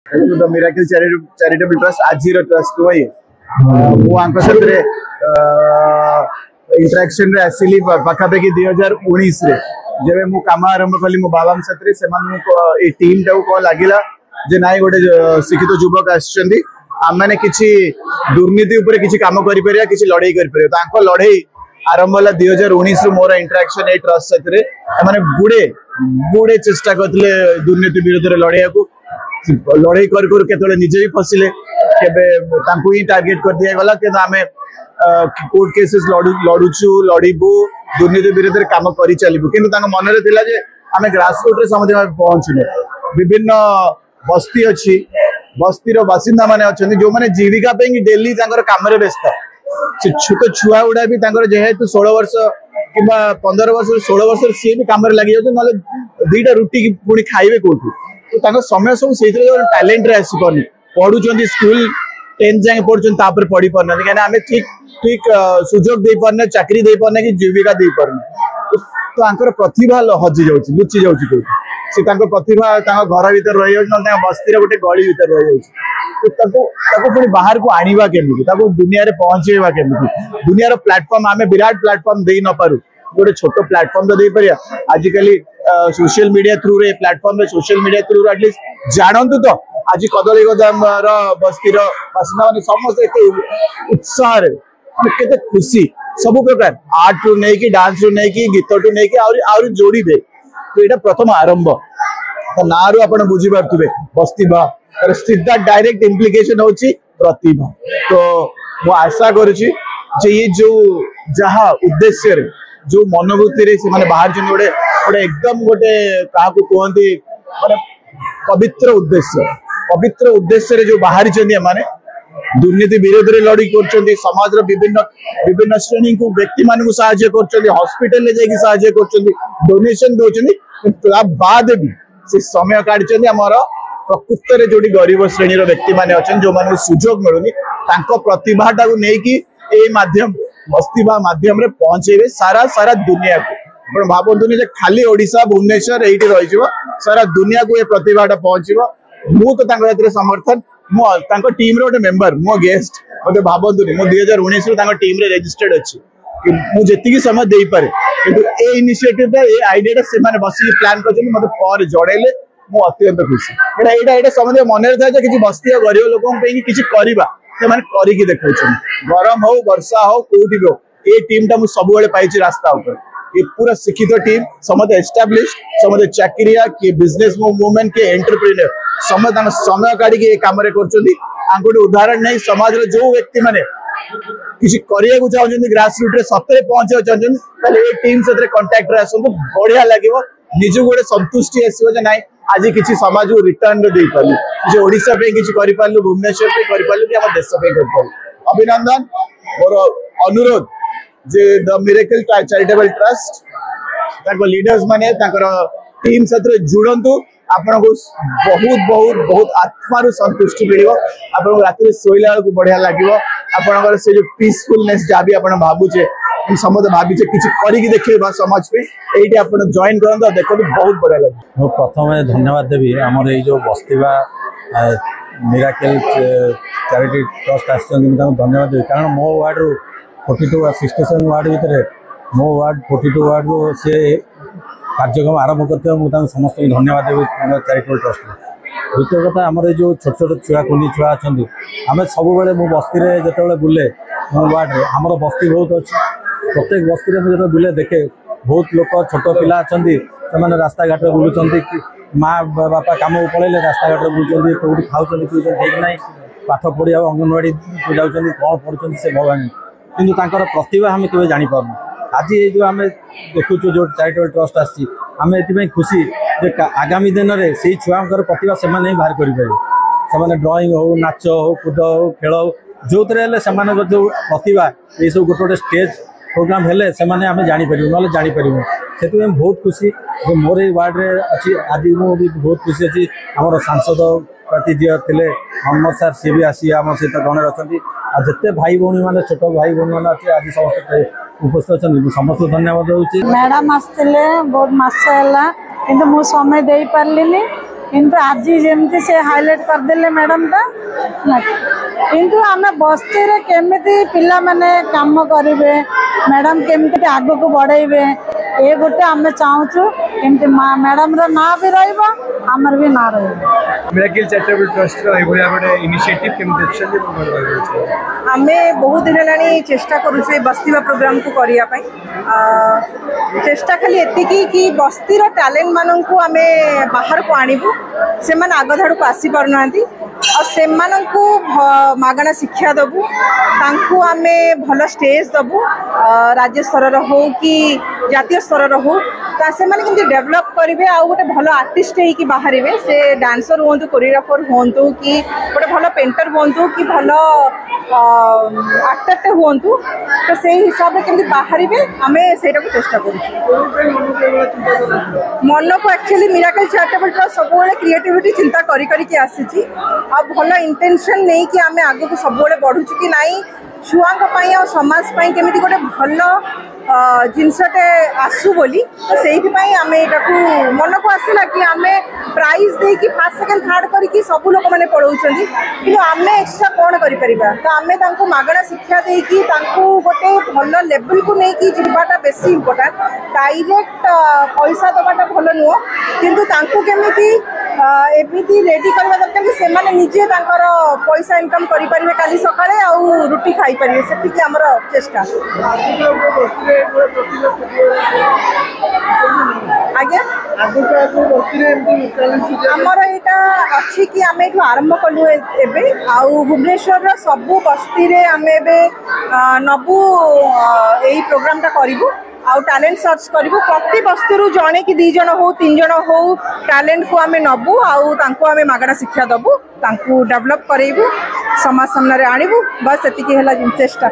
The miracle charitable trust आज trust हुए मुझे इंटरेक्शन रे आसिली पाखापाखि 2019 रे जब मु काम आरंभ कली मो बाबा साथी से टीम टाक कौन लगिला जे नाई गोटे शिक्षित युवक आसछंदी आम किसी दुर्नीति उपर किसी काम करिपरिया किसी लड़ाई करिपरिया तांको लड़ाई आरंभ होला 2019 रु मोर इंटरेक्शन ए ट्रस्ट साथी माने गुडे गुडे चेष्टा करथिले दुर्नीति विरोध रे लड़ाई को लड़ाई कर केतले निजे भी फसिले केबे तांको ही टार्गेट कर दिया गला के आमे कोर्ट केसेस लड़ुचु लड़ीबू दुर्नीति विरोध रे काम करि चलिबू किंतु तांको मन रे थिला जे आमे ग्रास रूट रे समझ पहुंचले विभिन्न बस्ती अछि बस्ती रो बासिंदा माने अछन जो माने जीविका पे डेली तांकर काम रे व्यस्त से छोट छुआ गुडा भी तांकर जेहेतु 16 वर्ष किबा 15 वर्ष 16 वर्ष सी भी काम रे लागि जाउ नले दुईटा रुटी की पुणी खाइबे कोठु तो तांकर समय सब सेइतरे टैलेंट रे आसी परनी पढुचंदी स्कूल 10 जाके पढुचंदी तापर पढी परना काना हमें ठीक ठीक सुजोग दे परना चाकरी दे परना कि जीविका दे परना तो आंकर प्रतिभा हजि जाउची लुचि जाउची कोइ से तांको प्रतिभा तांको घर भीतर रहि जाउची न तांको बस्ती रे गोटे गली भीतर रहि जाउची तो ताको पुणी बाहर को आनिबा केमिति ताको दुनिया रे पहुंचेबा केमिति दुनिया रो प्लेटफॉर्म आमे विराट प्लेटफॉर्म देई न पारु गोटे छोटो प्लेटफॉर्म तो दे परिया आजिकली सोशल मीडिया थ्रू रे प्लेटफॉर्म रे सोशल मीडिया थ्रू एटलीस्ट जानंतु तो आज कदली गोदाम रो बस्ती रो बासिंदा माने समस्त एते उत्साह रे केते खुशी सब प्रकार आर्ट रु नै कि डांस रु नै कि गीत रु नै कि और जोड़ी दे तो एटा प्रथम आरंभ तो ना रु आपण बुझी पारथुबे बस्तीबा और सीधा डायरेक्ट इम्प्लिकेशन होची प्रतिभा तो मो आशा करूची जे ये जो जहा उद्देश्य रे जो मनोवृत्ति रे से माने बाहर जन गोटे गोटे एकदम गोटे काहाकू कहंती माने पवित्र उद्देश्य रे जो बाहरी चंदी माने दुर्नीति विरोध रे लड़ी करचंदी समाज रो विभिन्न विभिन्न श्रेणी को व्यक्ति मान को सहायता करचंदी हॉस्पिटल ले जाई सहायता करचंदी डोनेशन दोचंदी ता बाद भी से समय काढचंदी हमर प्रकृत रे जोडी गरीब श्रेणी रो व्यक्ति माने अछन जो माने सुजोग मिलुनी तांको प्रतिभा टा को नै कि ए माध्यम बस्तीबा माध्यम रे पहुंचेबे सारा सारा दुनिया को पण भाबंतुनी जे खाली ओडिसा भुवनेश्वर एठी रहि जिवो सारा दुनिया को ए प्रतिभा टा पहुंचीबो मु तो तांको एतरे समर्थन मो तांको टीम रे ओटे मेंबर मो गेस्ट ओते भाबंतुनी मो 2019 रे तांको टीम रे रजिस्टर्ड अछि कि मु जेति की समय देई पारे किंतु ए इनिशिएटिव टा ए आईडिया टा से माने बसी प्लान करछन मते पर जडेले मु अत्यंत खुशी एटा समझे मन रे था जे किछि बस्ती गरीब लोकन पे किछि करिबा से माने करि कि देखाउछन गरम हो वर्षा हो कोठी हो ए टीम टा मु सब बेले पाइछि रास्ता ऊपर ये पूरा शिक्षित टीम समझ एस्टाब्लिश समझ चाकरिया के बिजनेस वुमेन के एंटरप्रेन्योर समझ समय काढ़ी के काम रे करछंदी आंगोटे उदाहरण नहीं समाज रे जो व्यक्ति माने किसी करिया को चाहछंदी ग्रास रूट रे सतरे पहुंचे चाहछंदी ताले ए टीम सतरे कांटेक्ट रे आसंतु बढ़िया लागिवो निजु गोटे संतुष्टि आसीबो जे नाही आज किसी समाज को रिटर्न दे पालु जे ओडिसा पे किसी करि पालु भुवनेश्वर पे करि पालु कि हम देश पे करि पालु अभिनंदन और अनुरोध जे द मिरेकल चैरिटेबल ट्रस्ट ताको लीडर्स माने ताकर टीम साथ जुड़ंतु आपन को बहुत बहुत बहुत आत्मा रु संतुष्टि मिलिबो आपन को रात्रि सोइला को बढ़िया लागिवो आपन से जो पीसफुलनेस जा भी आपन भाबुचे हम समझ भाबीचे किछि करी कि देखैबा समाज पे एठी आपन जॉइन करन देखो बहुत बढ़िया लागे। मो प्रथम धन्यवाद देबी हमर ए जो बस्तीबा मिराकल चैरिटी ट्रस्ट आछन धन्यवाद देबी कारण मो वार्ड रो 42 और 67 वार्ड भितर मो वार्ड 42 वार्ड रो से कार्यक्रम आरंभ करते मुझे समस्त धन्यवाद देवी चैरिटेबल ट्रस्ट द्वितीय कथा आम जो छोट छोट छुआ कुनी छुआ अच्छा आम सब मु बस्ती जो बुले मो वार्ड में आमर बस्ती बहुत अच्छी प्रत्येक बस्ती में जो बुले देखे बहुत लोग छोट पिला अच्छा से रास्ता घाट बुलूँ माँ बापा कम को पलैले रास्ता घाट बुलूँ कौटी खाऊँ पीछे ठीक ना पाठ पढ़िया अंगनवाड़ी को जाऊँ कौन पढ़ुं से भगवान किंतु तांकर प्रतिभा हमें केवे जानी पारनु आज ये जो आम देखु जो चैरिटेबल ट्रस्ट आसी आम ए खुशी जे आगामी दिन में से छुआर प्रतिभा से बाहर करें ड्राइंग हो नाच हो कूद हो खेल हो जो जो प्रतिभा ये सब गोटे गोटे स्टेज प्रोग्राम हेले से आम जापर ना जापर से बहुत खुशी जो मोर ये वार्ड में अच्छी आज मुझे बहुत खुशी अच्छी आम सांसद प्रति जी थे मोहम्मद सार सी भी आसी आम सहित गणे अच्छा जिते भाई भौणी मैंने छोट भाई भौणी मैंने अच्छे आज समस्त उपस्थित अच्छा समस्त धन्यवाद दूसरी मैडम आसते बहुत मस है कि समय दे पारे किंतु आज जमती से हाईलाइट करदे मैडम टा किंतु आम बस्ती रे केमिति पिला माने काम करेंगे मैडम केमिति आग को बढ़ेबे ये गोटे आम चाहूँ केमती मैडम रो ना भी रहिबो आमर भी ना रहिबो। मिराकिल चैरिटेबल ट्रस्ट रो एभलिया गोटे इनिशिएटिव केमति देखछन आमे बहुत दिन हेलानी चेष्टा करूछे बस्तीवा प्रोग्राम को करिया पई चेष्टा खाली एतिकी कि बस्तीर टैलेंट मानन को आमे बाहर को आनिबु से मान आग धाड़ को आसी पारनांती और से मागणा शिक्षा दबु तांकु आमे भल स्टेज दबु राज्य स्तर हो कि जातीय स्तर हो से माने केमती डेवलप करेंगे आउ गोटे भल आर्टिस्ट होगी बाहर से डांसर हूँ कोरियोग्राफर हूँ कि गोटे भल पेंटर हूँ कि भल आक्टरटे हूँ तो से हिसाब से केमती बाहर आम से चेष्टा कर मन को एक्चुअली मिराकल चैरिटेबल ट्रस्ट सब क्रिएटिविटी चिंता करी आसी आ भल इंटेंशन नहीं कि आम आग को सब बढ़ुचु कि नाई छुआ समाज केमी गोटे भल जिनसटे आसू बोली तो से आम यहाँ मन को आसला कि आम प्राइज दे कि फास्ट सेकेंड थर्ड करके सब लोक मैंने पढ़ाऊँ कि आम एक्सट्रा कौन कर तो आम मागणा शिक्षा देकी गोटे भल लेवल को लेकिन जीवाटा बेसी इम्पोर्टाट डायरेक्ट पैसा दबाटा भल नुह किंतु केमी एमती रेडी करवा दरकार कि से निजे पैसा इनकम करें काली सकाळे आउ रुटी खाई पारे से आमर चेष्टा आज्ञा आमर यहाँ अच्छी कि आम ये आरंभ कलु एवं आउ भुवनेश्वर सबू बस्ती रे आम नबू यही प्रोग्राम टा करूँ आउ टैलेंट सर्च करूँ प्रति बस्ती जड़े कि 2 जन हो 3 जन हो टैलेंट को आम नबू आउ आम मागणा शिक्षा दबू डेवलप करेबू समाज सामने आणबू बस एतिकी चेष्टा।